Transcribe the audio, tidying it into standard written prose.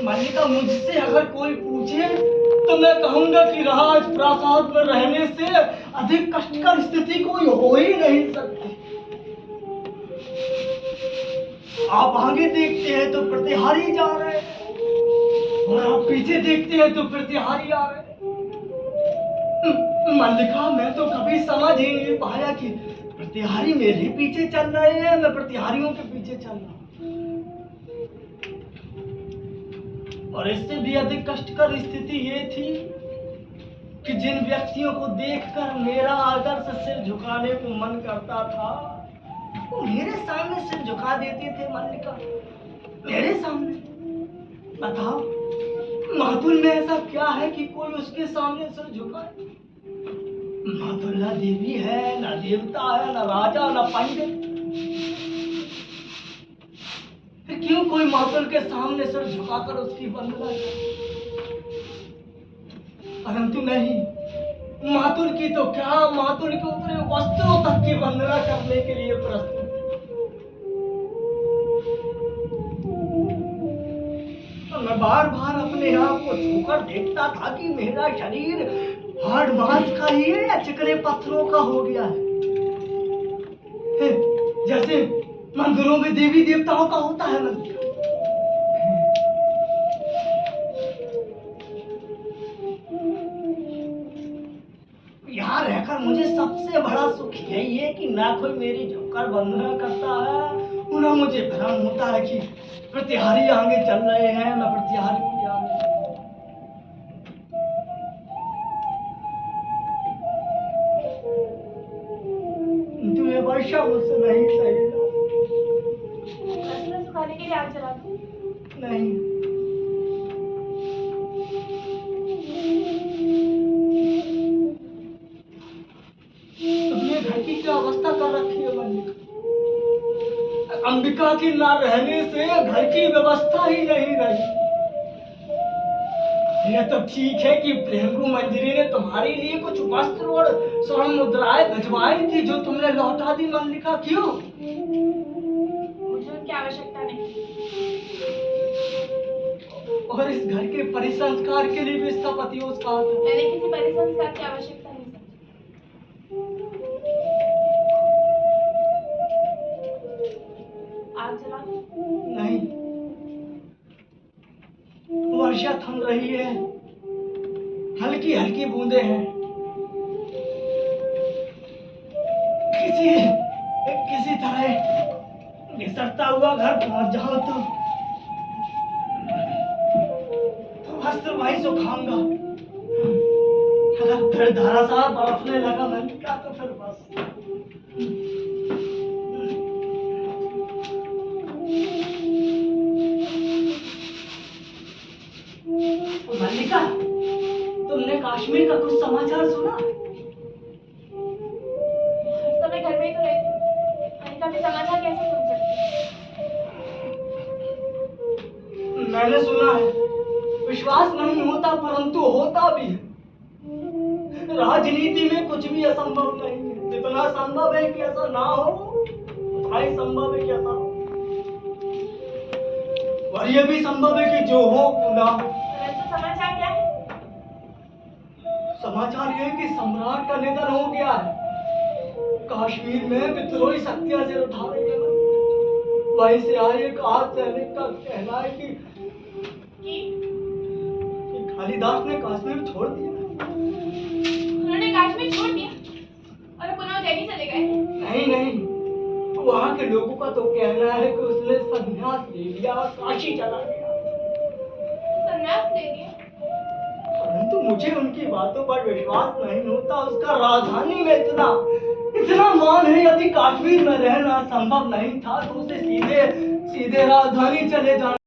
मल्लिका, मुझसे अगर कोई पूछे तो मैं कहूंगा कि राजप्रासाद में रहने से अधिक कष्टकर स्थिति कोई हो ही नहीं सकती। आप आगे देखते हैं तो प्रतिहारी जा रहे हैं और आप पीछे देखते हैं तो प्रतिहारी आ रहे हैं। मल्लिका, मैं तो कभी समझ ही नहीं पाया कि प्रतिहारी मेरे पीछे चल रहे हैं, मैं प्रतिहारियों के पीछे चल रहा हूं। और इससे भी अधिक कष्टकर स्थिति ये थी कि जिन व्यक्तियों को देखकर मेरा आदर्श सिर झुकाने को मन करता था, वो मेरे सामने सिर झुका देते थे। मल्लिका, मेरे सामने। बताओ, मातुल में ऐसा क्या है कि कोई उसके सामने सिर झुकाए? मातुल न देवी है, न देवता है, न राजा, न पंडित। फिर क्यों कोई मातुल के सामने सिर झुकाकर उसकी वंदना करे? परंतु नहीं, मातुल की तो क्या, मातुल के उतरे वस्त्रों तक की वंदना करने के लिए प्रस्तुत। मैं बार बार अपने आप को छूकर देखता था कि मेरा शरीर हाड़ मांस का ही है या चिकने पत्थरों का हो गया है। जैसे मंदिरों में देवी देवताओं का होता है। यहाँ रहकर मुझे सबसे बड़ा सुख यही है कि ना कोई मेरी झुककर वंदना करता है, ना मुझे भ्रम होता है कि प्रतिहारी आगे चल रहे हैं, मैं प्रतिहारी के आगे। किंतु ये वर्षा मुझसे नहीं सही। सुखाने के लिए आग जला दूं? नहीं, तुमने घर की क्या अवस्था कर रखी है मल्लिका? अंबिका के ना रहने से घर की व्यवस्था ही नहीं रही। यह तो ठीक है कि प्रेमगु मंजरी ने तुम्हारे लिए कुछ वस्त्र और स्वर्ण मुद्राएं भिजवाई थी जो तुमने लौटा दी। मल्लिका, क्यों? मुझे उनकी आवश्यकता नहीं। और इस घर के परिसंस्कार के लिए भी स्थपतियों कहा था। मैंने किसी परिसंस्कार की आवश्यकता नहीं समझी। आग जला दूं? नहीं, वर्षा थम रही है, हल्की हल्की बूंदे हैं। किसी तरह घिसटता हुआ घर पहुंच जाओ तो वस्त्र वहीं सुखाऊंगा। अगर फिर धारासार बरसने लगा मल्लिका तो फिर बस। मल्लिका, तुमने कश्मीर का कुछ समाचार सुना? हर समय घर में ही तो रहती हूँ। मल्लिका के समाचार कैसे सुन सकती? मैंने सुना है, विश्वास नहीं होता परंतु होता भी है। राजनीति में कुछ भी असंभव नहीं है। जितना संभव है कि ऐसा ना हो, उतना ही संभव है कि ऐसा हो। और यह भी संभव है कि जो हो वो ना हो। परंतु समाचार क्या है? समाचार यह है कि सम्राट का निधन हो गया है। कश्मीर में विद्रोही शक्तियां सिर उठा रही है। वहीं से आए एक आज सैनिक का कहना है कि कालिदास ने कश्मीर छोड़ दिया। उन्होंने कश्मीर छोड़ दिया और पुनः उज्जैनी चले गए? नहीं, वहाँ के लोगों का तो कहना है कि उसने संन्यास ले लिया और काशी चला गया। संन्यास ले लिया? परंतु मुझे उनकी बातों पर विश्वास नहीं होता। उसका राजधानी में इतना मान है, यदि कश्मीर में रहना संभव नहीं था तो उसे सीधे राजधानी चले जाना